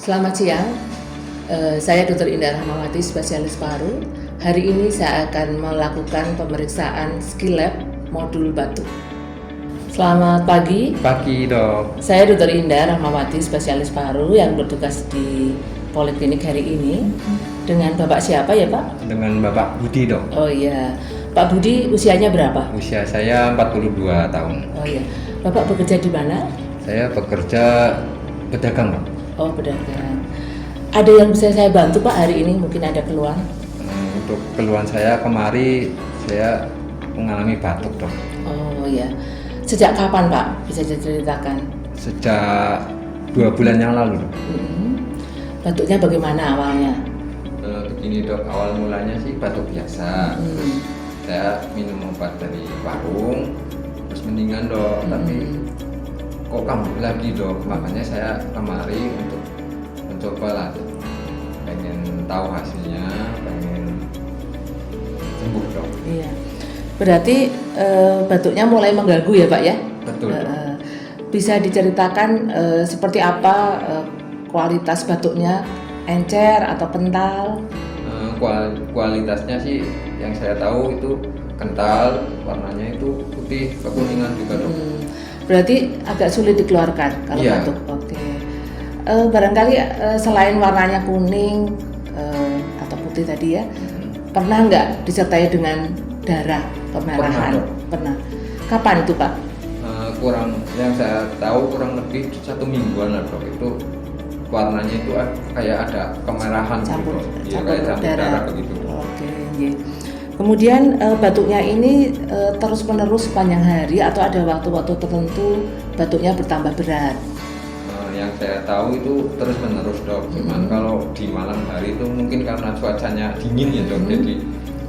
Selamat siang, saya Dr. Indah Rahmawati, spesialis paru. Hari ini saya akan melakukan pemeriksaan skill lab modul batuk. Selamat pagi. Pagi dok. Saya Dr. Indah Rahmawati, spesialis paru yang bertugas di Poliklinik hari ini. Dengan Bapak siapa ya Pak? Dengan Bapak Budi dok. Oh iya, Pak Budi usianya berapa? Usia saya 42 tahun. Oh iya, Bapak bekerja di mana? Saya bekerja pedagang dok. Oh, pedagang. Ada yang bisa saya bantu Pak hari ini? Mungkin ada keluhan? Untuk keluhan saya kemari saya mengalami batuk dok. Oh iya. Sejak kapan Pak? Bisa diceritakan? Sejak 2 bulan yang lalu dok. Batuknya bagaimana awalnya? Begini dok, awal mulanya sih batuk biasa. Terus saya minum obat dari warung, terus mendingan dok. Tapi kok kambuh lagi dok, makanya saya kemari untuk mencoba lah, pengen tahu hasilnya, pengen sembuh dok. Iya. Berarti batuknya mulai mengganggu ya Pak ya? Betul dok. Bisa diceritakan seperti apa kualitas batuknya, encer atau kental? Kualitasnya sih yang saya tahu itu kental, warnanya itu putih kekuningan juga dok. Berarti agak sulit dikeluarkan kalau Iya. batuk. Oke. Barangkali selain warnanya kuning atau putih tadi ya, pernah nggak disertai dengan darah kemerahan? Pernah. Kapan itu Pak? Yang saya tahu kurang lebih 1 mingguan lah dok. Itu warnanya itu kayak ada kemerahan Campur gitu. Iya, kayak campur darah begitu. Oke. Iya. Kemudian batuknya ini terus-menerus sepanjang hari atau ada waktu-waktu tertentu batuknya bertambah berat? Yang saya tahu itu terus menerus dok. Cuman kalau di malam hari itu mungkin karena cuacanya dingin ya dok, jadi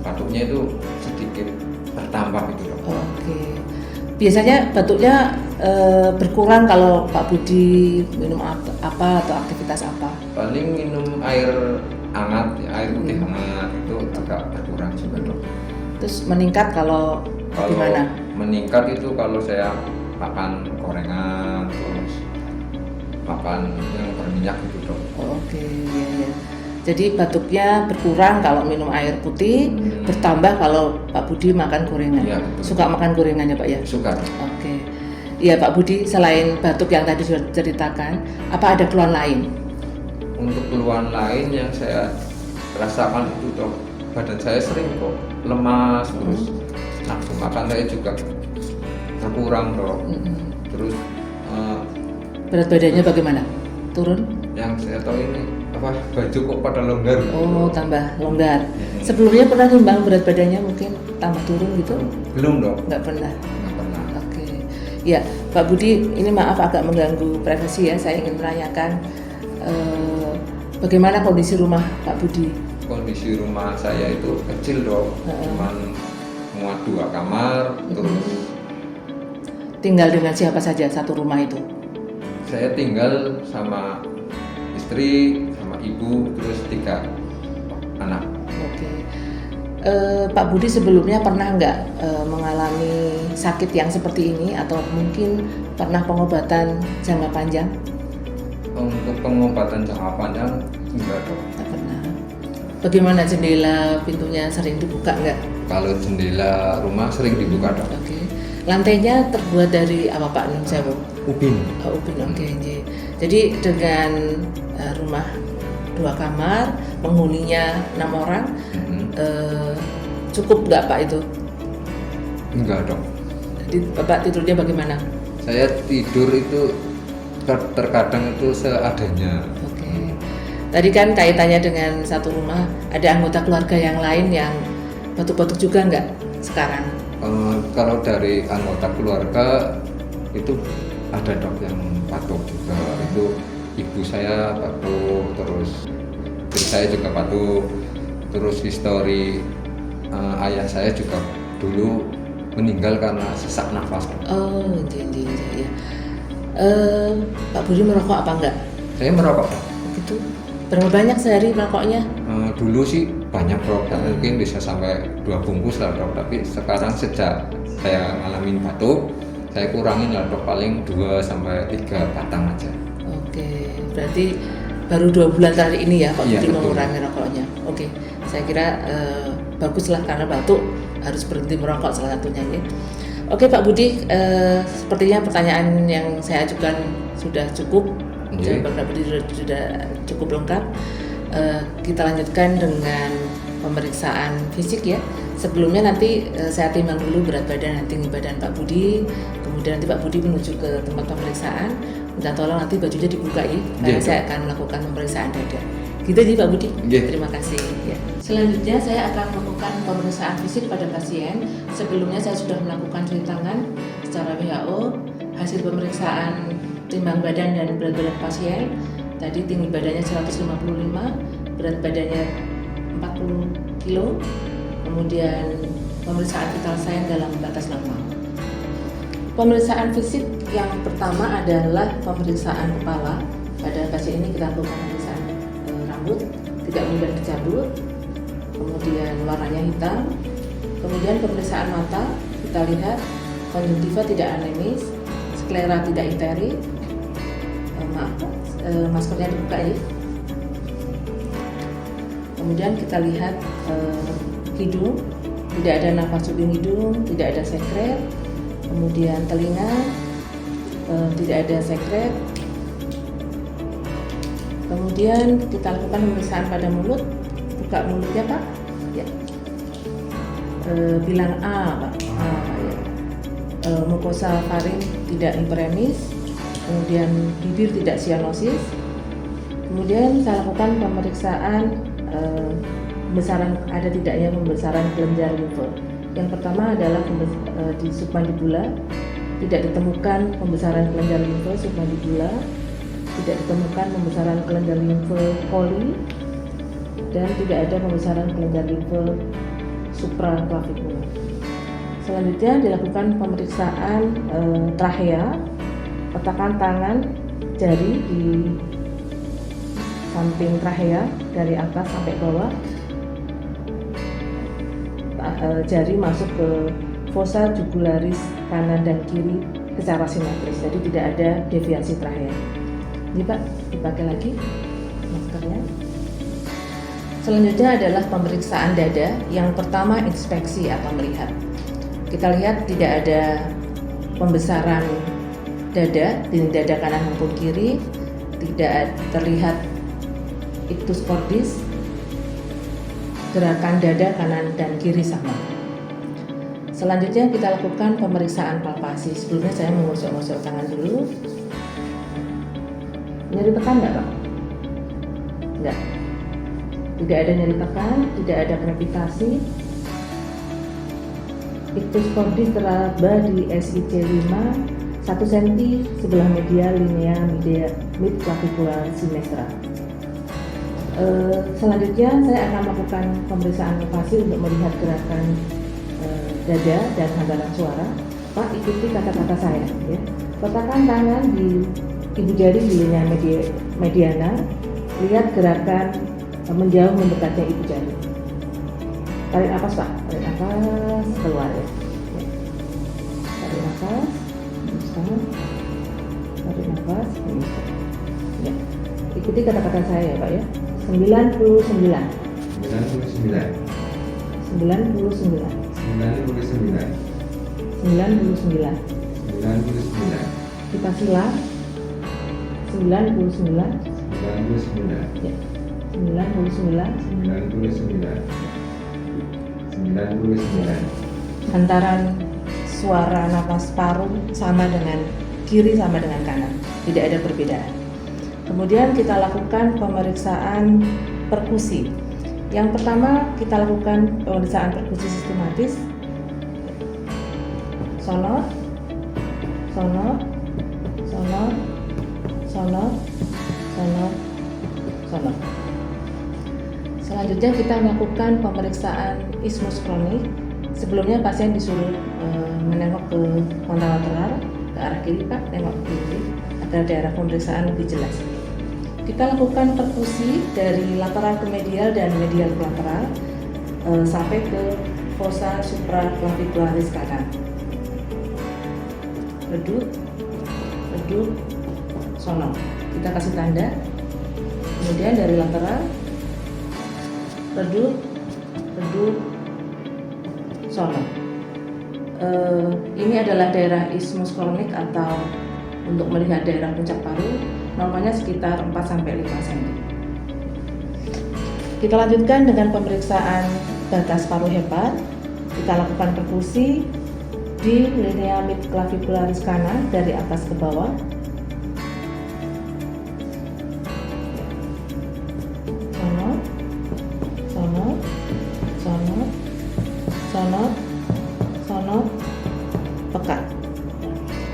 batuknya itu sedikit bertambah gitu dok. Oke. Biasanya batuknya berkurang kalau Pak Budi minum apa atau aktivitas apa? Paling minum air hangat, air putih hangat itu agak berkurang juga dok. Terus meningkat kalau gimana? Meningkat itu kalau saya makan gorengan, terus makan yang berminyak gitu dok. Oke, iya, iya. Jadi batuknya berkurang kalau minum air putih, bertambah kalau Pak Budi makan gorengan. Iya, betul. Suka makan gorengan ya Pak ya? Suka dok. Oke. Iya Pak Budi, selain batuk yang tadi sudah diceritakan, apa ada keluhan lain? Untuk keluhan lain yang saya rasakan itu dok, badan saya sering kok lemas, terus nafsu makan saya juga berkurang dok. Terus Berat badannya bagaimana? Turun? yang saya tahu ini baju kok pada longgar. Oh, tambah longgar. Sebelumnya pernah nimbang berat badannya mungkin tambah turun gitu? Belum dok. Nggak pernah. Nggak pernah. Oke. Ya, Pak Budi, ini maaf agak mengganggu privasi ya. Saya ingin menanyakan bagaimana kondisi rumah Pak Budi? Kondisi rumah saya itu kecil dok, cuman muat 2 kamar, terus Tinggal dengan siapa saja satu rumah itu? saya tinggal sama istri, sama ibu, terus 3 anak. Oke. Pak Budi sebelumnya pernah nggak mengalami sakit yang seperti ini atau mungkin pernah pengobatan jangka panjang? Untuk pengobatan jangka panjang enggak dok. Nggak pernah. Bagaimana jendela pintunya sering dibuka nggak? Kalau jendela rumah sering dibuka dok. Oke. Lantainya terbuat dari apa Pak Nun Sewu? Ubin. Ubin, oke. Jadi dengan rumah 2 kamar, penghuninya 6 orang, cukup nggak Pak itu? Enggak dok. Jadi Bapak tidurnya bagaimana? Saya tidur itu terkadang itu seadanya. Oke. Tadi kan kaitannya dengan satu rumah, ada anggota keluarga yang lain yang batuk-batuk juga nggak sekarang? Kalau dari anggota keluarga itu ada dok yang batuk juga. Itu ibu saya batuk, terus istri saya juga batuk, terus histori ayah saya juga dulu meninggal karena sesak nafas. Oh, iya. Pak Budi merokok apa enggak? Saya merokok dok. Begitu. Berapa banyak sehari merokoknya? Dulu sih banyak dok, mungkin bisa sampai 2 bungkus lah dok. Tapi sekarang sejak saya ngalamin batuk, saya kurangin lah dok, paling 2 sampai 3 batang aja. Oke, berarti baru 2 bulan terakhir ini ya Pak Iya, Budi betul. mengurangi rokoknya. Oke, saya kira baguslah karena batuk harus berhenti merokok salah satunya ya. Oke Pak Budi, sepertinya pertanyaan yang saya ajukan sudah cukup. Iya. Jawaban Pak Budi sudah cukup lengkap. Kita lanjutkan dengan pemeriksaan fisik ya. Sebelumnya nanti saya timbang dulu berat badan dan tinggi badan Pak Budi. Kemudian nanti Pak Budi menuju ke tempat pemeriksaan. Minta tolong nanti bajunya dibuka ya, karena Iya. saya akan melakukan pemeriksaan dada. Gitu aja Pak Budi. Iya. Terima kasih. Ya. Selanjutnya saya akan melakukan pemeriksaan fisik pada pasien. Sebelumnya saya sudah melakukan cuci tangan secara WHO. Hasil pemeriksaan timbang badan dan berat badan pasien. Tadi tinggi badannya 155, berat badannya 40 kilo. Kemudian pemeriksaan vital sign dalam batas normal. Pemeriksaan fisik yang pertama adalah pemeriksaan kepala. Pada pasien ini kita lakukan pemeriksaan rambut, tidak mudah dicabut, kemudian warnanya hitam. Kemudian pemeriksaan mata, kita lihat konjungtiva tidak anemis, sklera tidak iterik. Maskernya dibuka ya. Kemudian kita lihat hidung, tidak ada nafas subing hidung, tidak ada sekret. Kemudian telinga, tidak ada sekret. Kemudian kita lakukan pemeriksaan pada mulut, buka mulutnya Pak. Ya. Bilang A Pak. A, ya. Mukosa faring tidak hiperemis. Kemudian bibir tidak sianosis. Kemudian saya lakukan pemeriksaan pembesaran ada tidaknya pembesaran kelenjar limfe. Yang pertama adalah di submandibula, tidak ditemukan pembesaran kelenjar limfe submandibula, tidak ditemukan pembesaran kelenjar limfe coli, dan tidak ada pembesaran kelenjar limfe supraclavicular. Selanjutnya dilakukan pemeriksaan trachea, letakkan tangan jari di samping trachea dari atas sampai bawah. Jari masuk ke fossa jugularis kanan dan kiri secara simetris, jadi tidak ada deviasi trachea. Ini Pak, dipakai lagi maskernya. Selanjutnya adalah pemeriksaan dada. Yang pertama inspeksi atau melihat. Kita lihat tidak ada pembesaran dada di dada kanan maupun kiri, tidak terlihat ictus cordis. Gerakan dada kanan dan kiri sama. Selanjutnya kita lakukan pemeriksaan palpasi. Sebelumnya saya mengusap-usap tangan dulu. Nyeri tekan nggak Pak? Enggak. Tidak ada nyeri tekan, tidak ada krepitasi. Ictus cordis teraba di SIC 5 1 cm sebelah medial linea mid clavicular sinistra. Selanjutnya saya akan melakukan pemeriksaan palpasi untuk melihat gerakan dada dan hambaran suara. Pak, ikuti kata-kata saya ya. Letakkan tangan di ibu jari di linea mediana, lihat gerakan menjauh mendekatnya ibu jari. Tarik nafas Pak, tarik nafas keluar ya. Tarik nafas, hembuskan. Tarik nafas, hembuskan. Ya. Ikuti kata-kata saya ya Pak ya. 99 99 99 kita silang 99 ya. 99 antaran suara nafas paru sama dengan kiri sama dengan kanan, tidak ada perbedaan. Kemudian kita lakukan pemeriksaan perkusi. Yang pertama kita lakukan pemeriksaan perkusi sistematis. Sonor, sonor, sonor, sonor, sonor, sonor. Selanjutnya kita melakukan pemeriksaan ismus kronik. Sebelumnya pasien disuruh menengok ke kontralateral ke arah kiri Pak, nengok ke kiri agar daerah pemeriksaan lebih jelas. Kita lakukan perkusi dari lateral ke medial dan medial ke lateral sampai ke fossa supraclavicularis kanan. Redup, redup, sonor. Kita kasih tanda Kemudian dari lateral, redup, sono. Ini adalah daerah isthmus kronik atau untuk melihat daerah puncak paru, normalnya sekitar 4-5 cm. Kita lanjutkan dengan pemeriksaan batas paru hepat. Kita lakukan perkusi di linea midclavicularis kanan dari atas ke bawah. Sono, peka.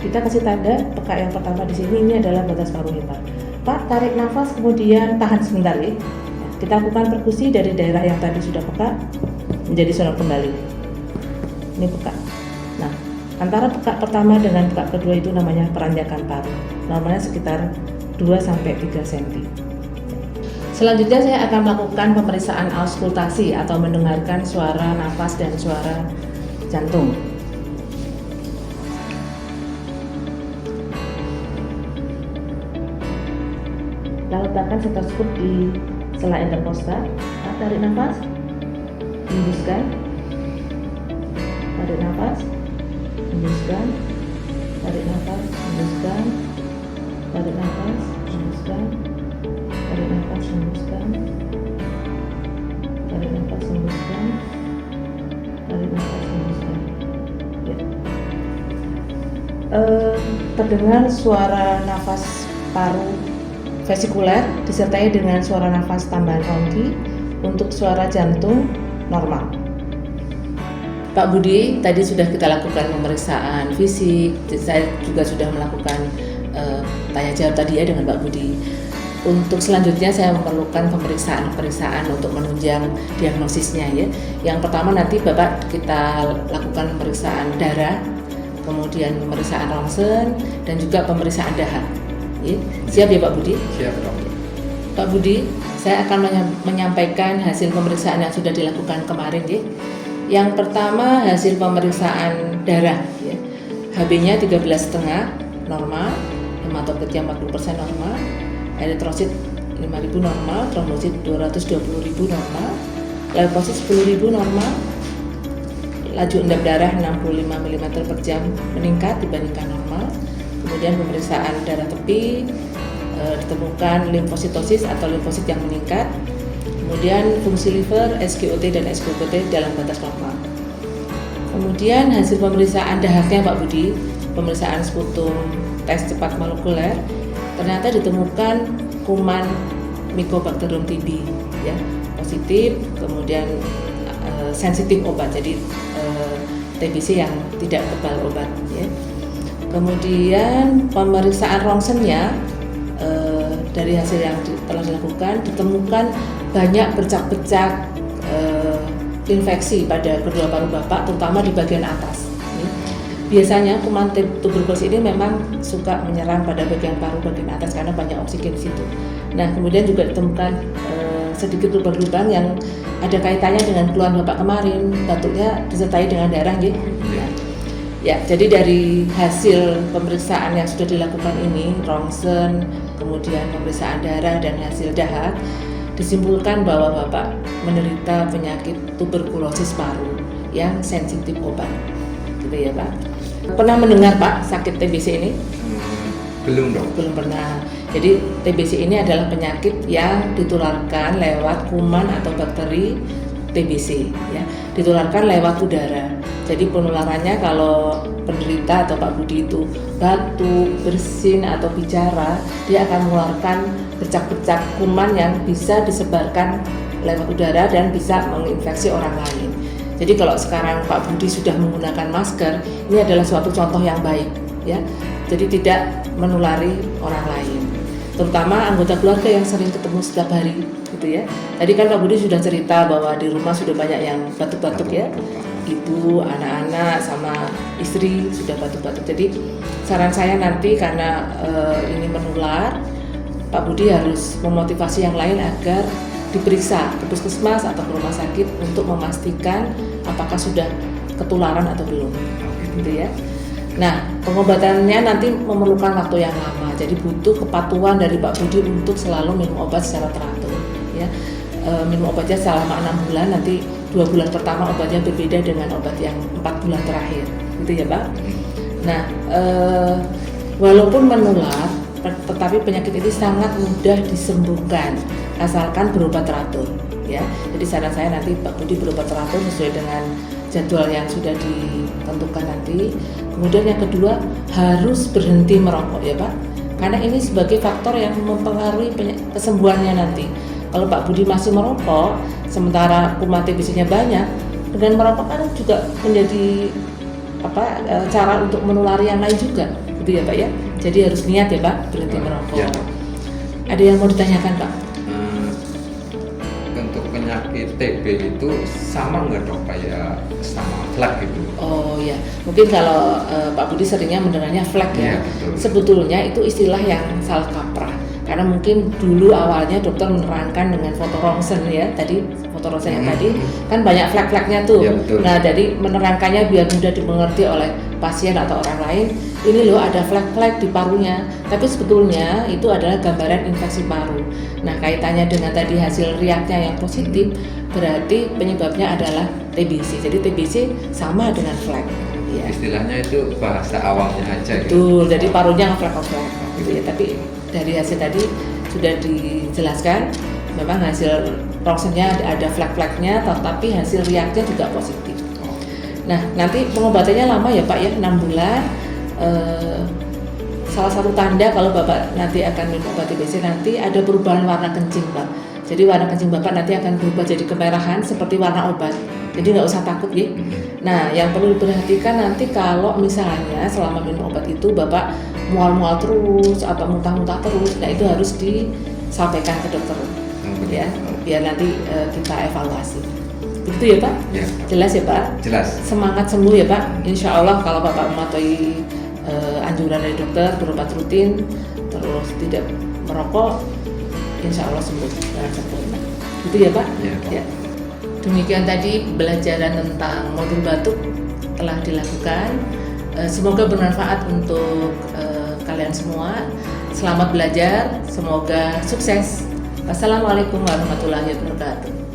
Kita kasih tanda peka yang pertama di sini, ini adalah batas paru hepat. Pak, tarik nafas kemudian tahan sebentar ya. Kita lakukan perkusi dari daerah yang tadi sudah peka menjadi sono kembali. Ini peka. Nah, antara peka pertama dengan peka kedua itu namanya peranjakan paru. Normalnya sekitar 2-3 cm. Selanjutnya saya akan melakukan pemeriksaan auskultasi atau mendengarkan suara nafas dan suara jantung. Letakkan stetoskop di sela interkostal. Tarik nafas, hembuskan. Tarik nafas, hembuskan. Tarik nafas, hembuskan. Tarik nafas, hembuskan. Tarik nafas, hembuskan. Tarik nafas, hembuskan. Tarik nafas, hembuskan. Ya. Terdengar suara nafas paru vesikuler disertai dengan suara nafas tambahan rongki. Untuk suara jantung normal. Pak Budi, tadi sudah kita lakukan pemeriksaan fisik, saya juga sudah melakukan tanya jawab tadi ya dengan Pak Budi. Untuk selanjutnya saya memerlukan pemeriksaan untuk menunjang diagnosisnya ya. Yang pertama nanti Bapak kita lakukan pemeriksaan darah, kemudian pemeriksaan rongsen dan juga pemeriksaan dahak. Ya. Siap ya Pak Budi? Siap dokter. Pak Budi, saya akan menyampaikan hasil pemeriksaan yang sudah dilakukan kemarin ya. Yang pertama hasil pemeriksaan darah ya. HB-nya 13,5 normal, hematokritnya 40% normal, eritrosit 5.000 normal, trombosit 220.000 normal, leukosit 10.000 normal, laju endap darah 65 mm per jam meningkat dibandingkan normal. Kemudian pemeriksaan darah tepi ditemukan limfositosis atau limfosit yang meningkat. Kemudian fungsi liver, SGOT dan SGOT dalam batas normal. Kemudian hasil pemeriksaan dahaknya Pak Budi, pemeriksaan sputum tes cepat molekuler, ternyata ditemukan kuman Mycobacterium TB ya, positif, kemudian sensitif obat, jadi TBC yang tidak kebal obat ya. Kemudian pemeriksaan rongsennya dari hasil yang telah dilakukan ditemukan banyak bercak-bercak infeksi pada kedua paru Bapak, terutama di bagian atas. Biasanya kuman tuberkulosis ini memang suka menyerang pada bagian paru bagian atas karena banyak oksigen di situ. Nah, kemudian juga ditemukan sedikit lubang-lubang yang ada kaitannya dengan keluhan Bapak kemarin, batuknya disertai dengan darah gitu. Ya, jadi dari hasil pemeriksaan yang sudah dilakukan ini, rongsen, kemudian pemeriksaan darah dan hasil dahak, disimpulkan bahwa Bapak menderita penyakit tuberkulosis paru yang sensitif obat. Gitu ya Pak. Pernah mendengar Pak sakit TBC ini? Belum dong. Belum pernah. Jadi TBC ini adalah penyakit yang ditularkan lewat kuman atau bakteri TBC ya, ditularkan lewat udara. Jadi penularannya kalau penderita atau Pak Budi itu batuk, bersin atau bicara, dia akan mengeluarkan bercak-bercak kuman yang bisa disebarkan lewat udara dan bisa menginfeksi orang lain. Jadi kalau sekarang Pak Budi sudah menggunakan masker, ini adalah suatu contoh yang baik ya. Jadi tidak menulari orang lain, terutama anggota keluarga yang sering ketemu setiap hari gitu ya. Tadi kan Pak Budi sudah cerita bahwa di rumah sudah banyak yang batuk-batuk ya, ibu, anak-anak sama istri sudah batuk-batuk. Jadi saran saya nanti karena ini menular, Pak Budi harus memotivasi yang lain agar diperiksa ke puskesmas atau ke rumah sakit untuk memastikan apakah sudah ketularan atau belum gitu ya. Nah, pengobatannya nanti memerlukan waktu yang lama, jadi butuh kepatuhan dari Pak Budi untuk selalu minum obat secara teratur. Ya, minum obatnya selama 6 bulan, nanti 2 bulan pertama obatnya berbeda dengan obat yang 4 bulan terakhir, gitu ya Pak. Nah, walaupun menular, tetapi penyakit ini sangat mudah disembuhkan asalkan berobat teratur. Ya, jadi saran saya nanti Pak Budi berobat teratur sesuai dengan jadwal yang sudah ditentukan nanti. Kemudian yang kedua, harus berhenti merokok ya Pak, karena ini sebagai faktor yang mempengaruhi kesembuhannya nanti. Kalau Pak Budi masih merokok, sementara kuman TBC-nya banyak, dengan merokok kan juga menjadi cara untuk menulari yang lain juga, gitu ya Pak ya. Jadi harus niat ya Pak, berhenti merokok. Ya. Ada yang mau ditanyakan Pak? Untuk penyakit TB itu sama nggak dok kayak sama flek gitu? Oh ya, mungkin kalau Pak Budi seringnya mendengarnya flek ya. Betul. Sebetulnya itu istilah yang salah kaprah. Karena mungkin dulu awalnya dokter menerangkan dengan foto rongsen ya, tadi foto rongsen yang tadi kan banyak flek-fleknya tuh. Ya, betul. Nah, jadi menerangkannya biar mudah dimengerti oleh pasien atau orang lain. Ini loh ada flek-flek di parunya, tapi sebetulnya itu adalah gambaran infeksi paru. Nah, kaitannya dengan tadi hasil riaknya yang positif, berarti penyebabnya adalah TBC. Jadi TBC sama dengan flek. Ya. Istilahnya itu bahasa awamnya aja. Betul, gitu. Jadi parunya ngeflek-ngeflek gitu ya. Tapi dari hasil tadi sudah dijelaskan, memang hasil rongsennya ada flek-fleknya, tetapi hasil riaknya juga positif. Nah, nanti pengobatannya lama ya Pak ya, 6 bulan. Salah satu tanda kalau Bapak nanti akan minum obat TBC nanti ada perubahan warna kencing Pak. Jadi warna kencing Bapak nanti akan berubah jadi kemerahan seperti warna obat. Jadi nggak usah takut ya. Nah, yang perlu diperhatikan nanti kalau misalnya selama minum obat itu Bapak mual-mual terus atau muntah-muntah terus, nah itu harus disampaikan ke dokter ya, biar nanti kita evaluasi. Begitu ya Pak? Ya. Jelas ya Pak? Jelas. Semangat sembuh ya Pak. Insya Allah kalau Bapak mematuhi anjuran dari dokter, berobat rutin, terus tidak merokok, insya Allah sembuh dengan sempurna. Gitu ya Pak? Ya. Ya. Demikian tadi pembelajaran tentang modul batuk telah dilakukan. Semoga bermanfaat untuk kalian semua. Selamat belajar, semoga sukses. Wassalamualaikum warahmatullahi wabarakatuh.